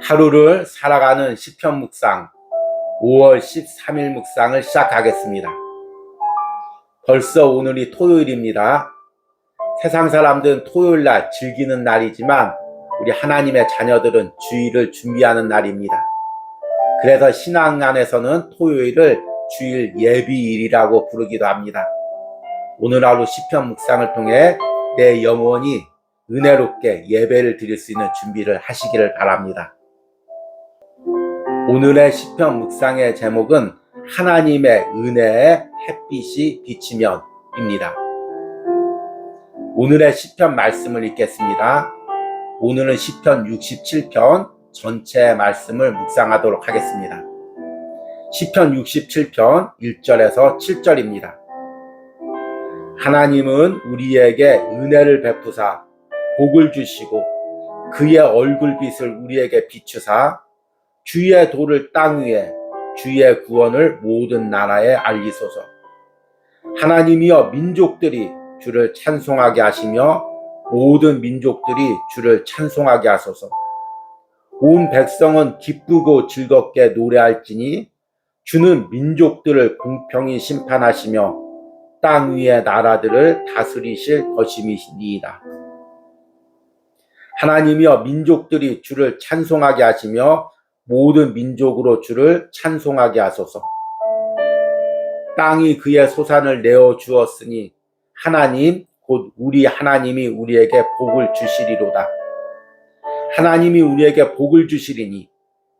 하루를 살아가는 시편 묵상 5월 13일 묵상을 시작하겠습니다. 벌써 오늘이 토요일입니다. 세상 사람들은 토요일날 즐기는 날이지만 우리 하나님의 자녀들은 주일을 준비하는 날입니다. 그래서 신앙 안에서는 토요일을 주일 예비일이라고 부르기도 합니다. 오늘 하루 시편 묵상을 통해 내 영혼이 은혜롭게 예배를 드릴 수 있는 준비를 하시기를 바랍니다. 오늘의 시편 묵상의 제목은 하나님의 은혜의 햇빛이 비치면입니다. 오늘의 시편 말씀을 읽겠습니다. 오늘은 시편 67편 전체 말씀을 묵상하도록 하겠습니다. 시편 67편 1절에서 7절입니다. 하나님은 우리에게 은혜를 베푸사 복을 주시고 그의 얼굴빛을 우리에게 비추사 주의 도를 땅 위에 주의 구원을 모든 나라에 알리소서. 하나님이여 민족들이 주를 찬송하게 하시며 모든 민족들이 주를 찬송하게 하소서. 온 백성은 기쁘고 즐겁게 노래할지니 주는 민족들을 공평히 심판하시며 땅 위의 나라들을 다스리실 것임이니이다. 하나님이여 민족들이 주를 찬송하게 하시며 모든 민족으로 주를 찬송하게 하소서. 땅이 그의 소산을 내어 주었으니 하나님 곧 우리 하나님이 우리에게 복을 주시리로다. 하나님이 우리에게 복을 주시리니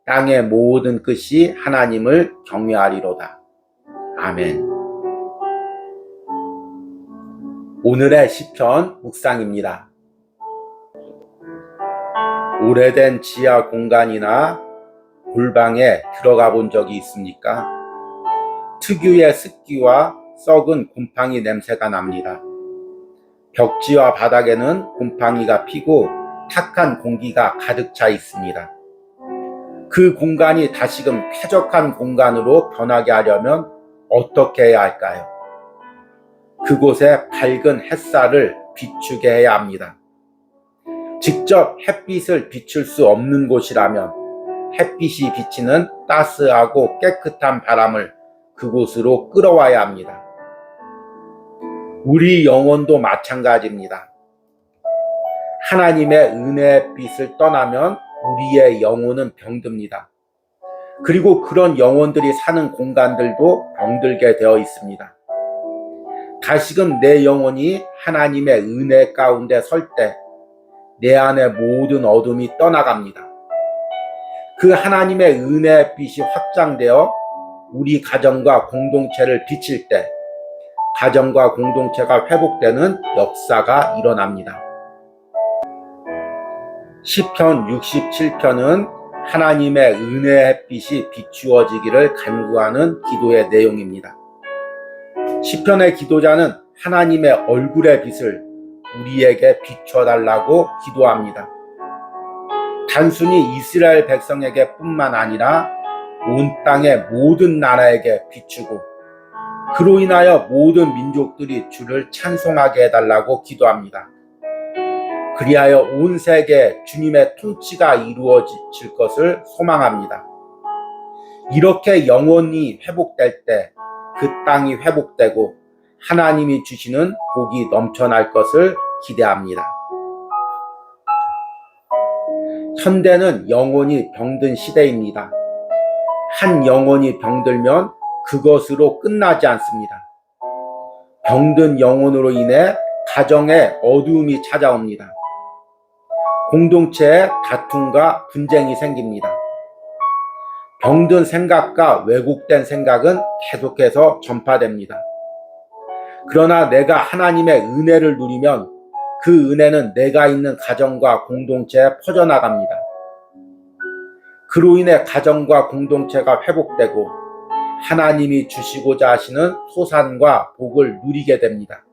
땅의 모든 끝이 하나님을 경외하리로다. 아멘. 오늘의 시편 묵상입니다. 오래된 지하 공간이나 골방에 들어가 본 적이 있습니까? 특유의 습기와 썩은 곰팡이 냄새가 납니다. 벽지와 바닥에는 곰팡이가 피고 탁한 공기가 가득 차 있습니다. 그 공간이 다시금 쾌적한 공간으로 변하게 하려면 어떻게 해야 할까요? 그곳에 밝은 햇살을 비추게 해야 합니다. 직접 햇빛을 비출 수 없는 곳이라면 햇빛이 비치는 따스하고 깨끗한 바람을 그곳으로 끌어와야 합니다. 우리 영혼도 마찬가지입니다. 하나님의 은혜의 빛을 떠나면 우리의 영혼은 병듭니다. 그리고 그런 영혼들이 사는 공간들도 병들게 되어 있습니다. 다시금 내 영혼이 하나님의 은혜 가운데 설 때 내 안의 모든 어둠이 떠나갑니다. 그 하나님의 은혜의 빛이 확장되어 우리 가정과 공동체를 비칠 때 가정과 공동체가 회복되는 역사가 일어납니다. 시편 67편은 하나님의 은혜의 햇빛이 비추어지기를 간구하는 기도의 내용입니다. 시편의 기도자는 하나님의 얼굴의 빛을 우리에게 비춰달라고 기도합니다. 단순히 이스라엘 백성에게 뿐만 아니라 온 땅의 모든 나라에게 비추고 그로 인하여 모든 민족들이 주를 찬송하게 해달라고 기도합니다. 그리하여 온 세계에 주님의 통치가 이루어질 것을 소망합니다. 이렇게 영원히 회복될 때 그 땅이 회복되고 하나님이 주시는 복이 넘쳐날 것을 기대합니다. 현대는 영혼이 병든 시대입니다. 한 영혼이 병들면 그것으로 끝나지 않습니다. 병든 영혼으로 인해 가정에 어두움이 찾아옵니다. 공동체에 다툼과 분쟁이 생깁니다. 병든 생각과 왜곡된 생각은 계속해서 전파됩니다. 그러나 내가 하나님의 은혜를 누리면 그 은혜는 내가 있는 가정과 공동체에 퍼져나갑니다. 그로 인해 가정과 공동체가 회복되고 하나님이 주시고자 하시는 소산과 복을 누리게 됩니다.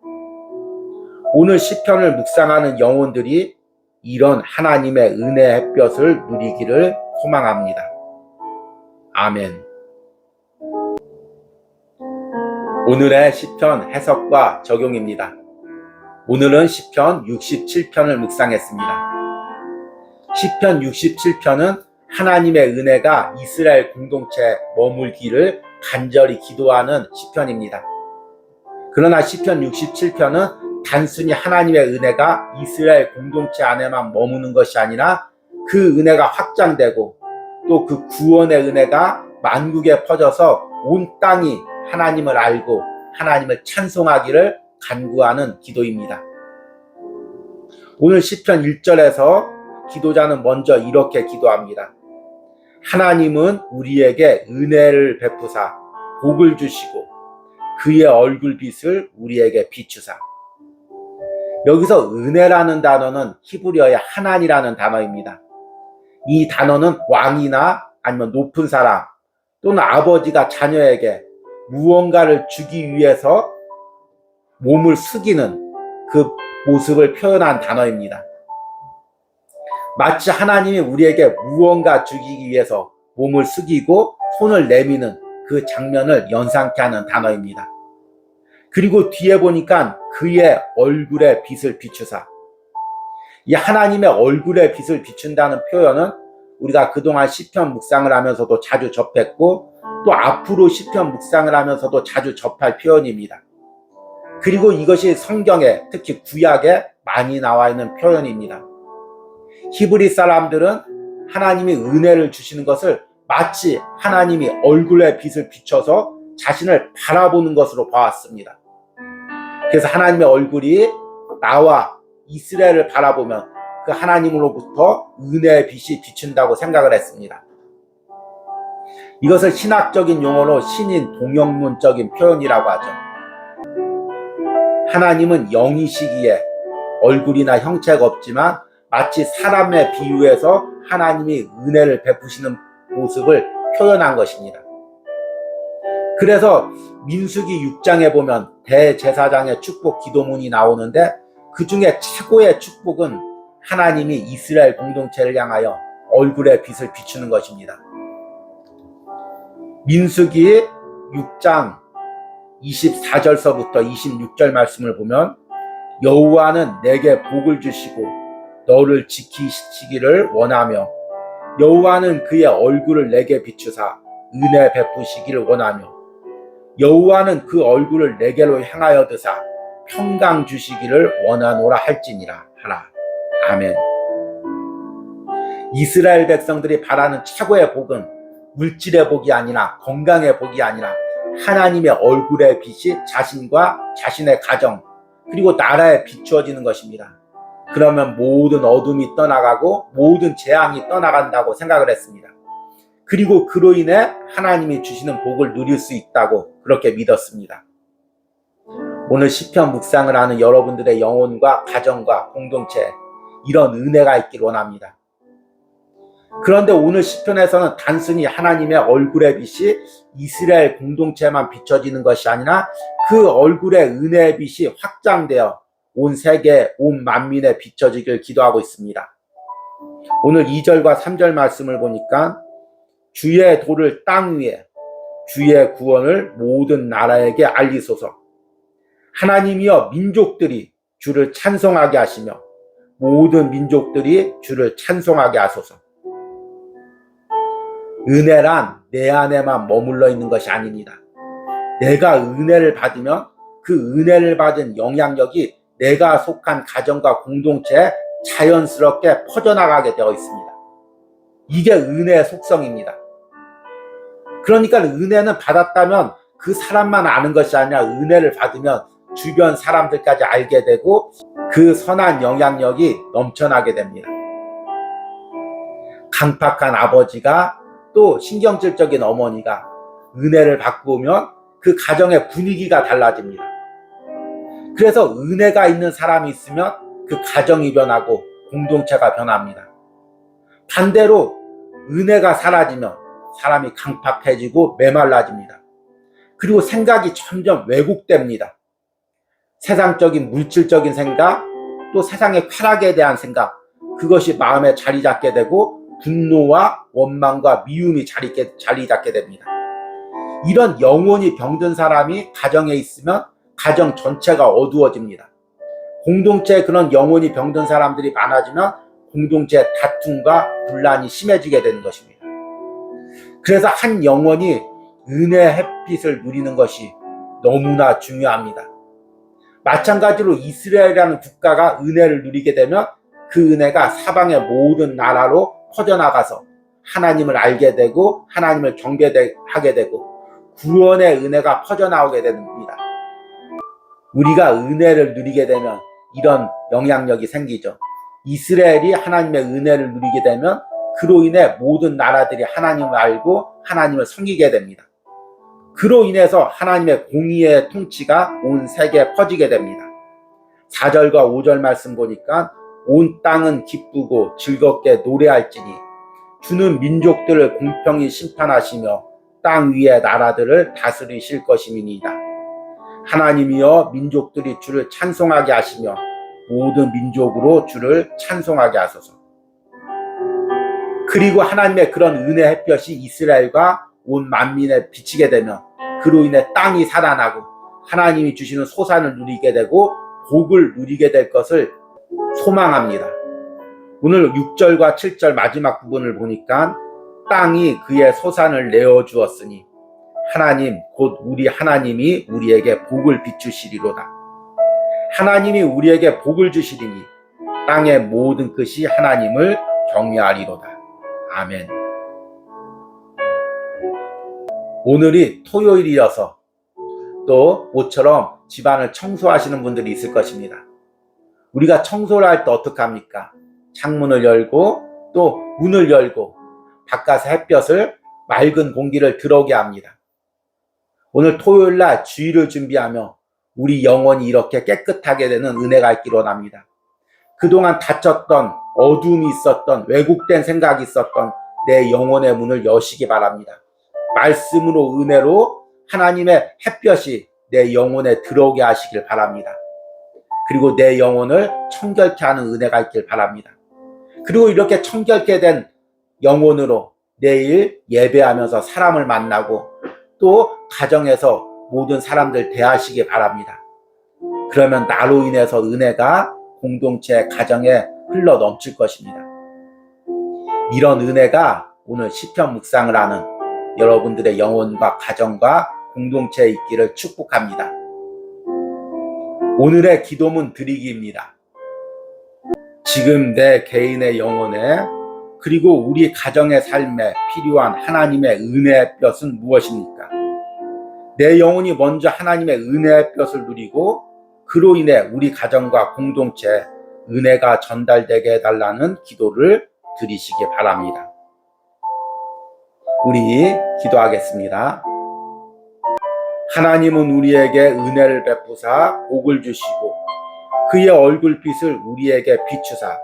오늘 시편을 묵상하는 영혼들이 이런 하나님의 은혜의 햇볕을 누리기를 소망합니다. 아멘. 오늘의 시편 해석과 적용입니다. 오늘은 시편 67편을 묵상했습니다. 시편 67편은 하나님의 은혜가 이스라엘 공동체에 머물기를 간절히 기도하는 시편입니다. 그러나 시편 67편은 단순히 하나님의 은혜가 이스라엘 공동체 안에만 머무는 것이 아니라 그 은혜가 확장되고 또 그 구원의 은혜가 만국에 퍼져서 온 땅이 하나님을 알고 하나님을 찬송하기를 간구하는 기도입니다. 오늘 시편 1절에서 기도자는 먼저 이렇게 기도합니다. 하나님은 우리에게 은혜를 베푸사 복을 주시고 그의 얼굴빛을 우리에게 비추사. 여기서 은혜라는 단어는 히브리어의 하난이라는 단어입니다. 이 단어는 왕이나 아니면 높은 사람 또는 아버지가 자녀에게 무언가를 주기 위해서 몸을 숙이는 그 모습을 표현한 단어입니다. 마치 하나님이 우리에게 무언가 주기 위해서 몸을 숙이고 손을 내미는 그 장면을 연상케 하는 단어입니다. 그리고 뒤에 보니까 그의 얼굴에 빛을 비추사. 이 하나님의 얼굴에 빛을 비춘다는 표현은 우리가 그동안 시편 묵상을 하면서도 자주 접했고 또 앞으로 시편 묵상을 하면서도 자주 접할 표현입니다. 그리고 이것이 성경에 특히 구약에 많이 나와 있는 표현입니다. 히브리 사람들은 하나님이 은혜를 주시는 것을 마치 하나님이 얼굴에 빛을 비춰서 자신을 바라보는 것으로 봐왔습니다. 그래서 하나님의 얼굴이 나와 이스라엘을 바라보면 그 하나님으로부터 은혜의 빛이 비춘다고 생각을 했습니다. 이것을 신학적인 용어로 신인 동영문적인 표현이라고 하죠. 하나님은 영이시기에 얼굴이나 형체가 없지만 마치 사람에 비유해서 하나님이 은혜를 베푸시는 모습을 표현한 것입니다. 그래서 민수기 6장에 보면 대제사장의 축복 기도문이 나오는데 그 중에 최고의 축복은 하나님이 이스라엘 공동체를 향하여 얼굴에 빛을 비추는 것입니다. 민수기 6장 24절서부터 26절 말씀을 보면 여호와는 내게 복을 주시고 너를 지키시기를 원하며 여호와는 그의 얼굴을 내게 비추사 은혜 베푸시기를 원하며 여호와는 그 얼굴을 내게로 향하여 드사 평강 주시기를 원하노라 할지니라 하라. 아멘. 이스라엘 백성들이 바라는 최고의 복은 물질의 복이 아니라 건강의 복이 아니라 하나님의 얼굴의 빛이 자신과 자신의 가정 그리고 나라에 비추어지는 것입니다. 그러면 모든 어둠이 떠나가고 모든 재앙이 떠나간다고 생각을 했습니다. 그리고 그로 인해 하나님이 주시는 복을 누릴 수 있다고 그렇게 믿었습니다. 오늘 시편 묵상을 하는 여러분들의 영혼과 가정과 공동체에 이런 은혜가 있길 원합니다. 그런데 오늘 시편에서는 단순히 하나님의 얼굴의 빛이 이스라엘 공동체에만 비춰지는 것이 아니라 그 얼굴의 은혜의 빛이 확장되어 온 세계, 온 만민에 비춰지길 기도하고 있습니다. 오늘 2절과 3절 말씀을 보니까 주의 도를 땅 위에 주의 구원을 모든 나라에게 알리소서. 하나님이여 민족들이 주를 찬송하게 하시며 모든 민족들이 주를 찬송하게 하소서. 은혜란 내 안에만 머물러 있는 것이 아닙니다. 내가 은혜를 받으면 그 은혜를 받은 영향력이 내가 속한 가정과 공동체에 자연스럽게 퍼져나가게 되어 있습니다. 이게 은혜의 속성입니다. 그러니까 은혜는 받았다면 그 사람만 아는 것이 아니라 은혜를 받으면 주변 사람들까지 알게 되고 그 선한 영향력이 넘쳐나게 됩니다. 강팍한 아버지가 또 신경질적인 어머니가 은혜를 받고 오면 그 가정의 분위기가 달라집니다. 그래서 은혜가 있는 사람이 있으면 그 가정이 변하고 공동체가 변합니다. 반대로 은혜가 사라지면 사람이 강팍해지고 메말라집니다. 그리고 생각이 점점 왜곡됩니다. 세상적인 물질적인 생각, 또 세상의 쾌락에 대한 생각, 그것이 마음에 자리 잡게 되고 분노와 원망과 미움이 자리 잡게 됩니다. 이런 영혼이 병든 사람이 가정에 있으면 가정 전체가 어두워집니다. 공동체에 그런 영혼이 병든 사람들이 많아지면 공동체의 다툼과 분란이 심해지게 되는 것입니다. 그래서 한 영혼이 은혜의 햇빛을 누리는 것이 너무나 중요합니다. 마찬가지로 이스라엘이라는 국가가 은혜를 누리게 되면 그 은혜가 사방의 모든 나라로 퍼져나가서 하나님을 알게 되고 하나님을 경배하게 되고 구원의 은혜가 퍼져나오게 됩니다. 우리가 은혜를 누리게 되면 이런 영향력이 생기죠. 이스라엘이 하나님의 은혜를 누리게 되면 그로 인해 모든 나라들이 하나님을 알고 하나님을 섬기게 됩니다. 그로 인해서 하나님의 공의의 통치가 온 세계에 퍼지게 됩니다. 4절과 5절 말씀 보니까 온 땅은 기쁘고 즐겁게 노래할지니 주는 민족들을 공평히 심판하시며 땅 위의 나라들을 다스리실 것임이니이다. 하나님이여 민족들이 주를 찬송하게 하시며 모든 민족으로 주를 찬송하게 하소서. 그리고 하나님의 그런 은혜 햇볕이 이스라엘과 온 만민에 비치게 되면 그로 인해 땅이 살아나고 하나님이 주시는 소산을 누리게 되고 복을 누리게 될 것을 소망합니다. 오늘 6절과 7절 마지막 부분을 보니까 땅이 그의 소산을 내어주었으니 하나님 곧 우리 하나님이 우리에게 복을 비추시리로다. 하나님이 우리에게 복을 주시리니 땅의 모든 끝이 하나님을 경외하리로다. 아멘. 오늘이 토요일이어서 또 모처럼 집안을 청소하시는 분들이 있을 것입니다. 우리가 청소를 할 때 어떻게 합니까? 창문을 열고 또 문을 열고 바깥의 햇볕을 맑은 공기를 들어오게 합니다. 오늘 토요일날 주일을 준비하며 우리 영혼이 이렇게 깨끗하게 되는 은혜가 있기를 원합니다. 그동안 닫혔던 어두움이 있었던 왜곡된 생각이 있었던 내 영혼의 문을 여시기 바랍니다. 말씀으로 은혜로 하나님의 햇볕이 내 영혼에 들어오게 하시길 바랍니다. 그리고 내 영혼을 청결케 하는 은혜가 있길 바랍니다. 그리고 이렇게 청결케 된 영혼으로 내일 예배하면서 사람을 만나고 또 가정에서 모든 사람들 대하시기 바랍니다. 그러면 나로 인해서 은혜가 공동체 가정에 흘러 넘칠 것입니다. 이런 은혜가 오늘 시편 묵상을 하는 여러분들의 영혼과 가정과 공동체에 있기를 축복합니다. 오늘의 기도문 드리기입니다. 지금 내 개인의 영혼에 그리고 우리 가정의 삶에 필요한 하나님의 은혜의 볕은 무엇입니까? 내 영혼이 먼저 하나님의 은혜의 볕을 누리고 그로 인해 우리 가정과 공동체에 은혜가 전달되게 해달라는 기도를 드리시기 바랍니다. 우리 기도하겠습니다. 하나님은 우리에게 은혜를 베푸사 복을 주시고 그의 얼굴빛을 우리에게 비추사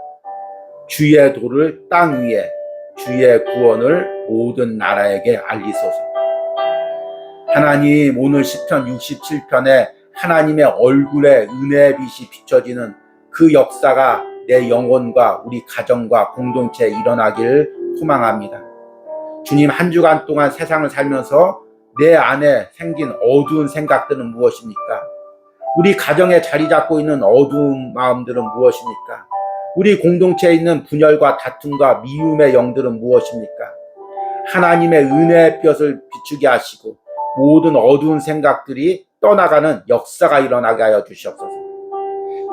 주의 도를 땅 위에 주의 구원을 모든 나라에게 알리소서. 하나님, 오늘 시편 67편에 하나님의 얼굴에 은혜의 빛이 비춰지는 그 역사가 내 영혼과 우리 가정과 공동체에 일어나기를 소망합니다. 주님, 한 주간 동안 세상을 살면서 내 안에 생긴 어두운 생각들은 무엇입니까? 우리 가정에 자리 잡고 있는 어두운 마음들은 무엇입니까? 우리 공동체에 있는 분열과 다툼과 미움의 영들은 무엇입니까? 하나님의 은혜의 볕을 비추게 하시고 모든 어두운 생각들이 떠나가는 역사가 일어나게 하여 주시옵소서.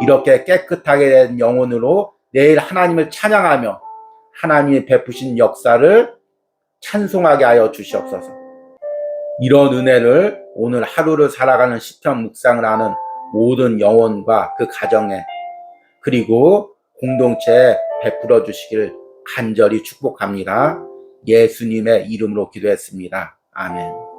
이렇게 깨끗하게 된 영혼으로 내일 하나님을 찬양하며 하나님이 베푸신 역사를 찬송하게 하여 주시옵소서. 이런 은혜를 오늘 하루를 살아가는 시편 묵상을 하는 모든 영혼과 그 가정에 그리고 공동체에 베풀어 주시기를 간절히 축복합니다. 예수님의 이름으로 기도했습니다. 아멘.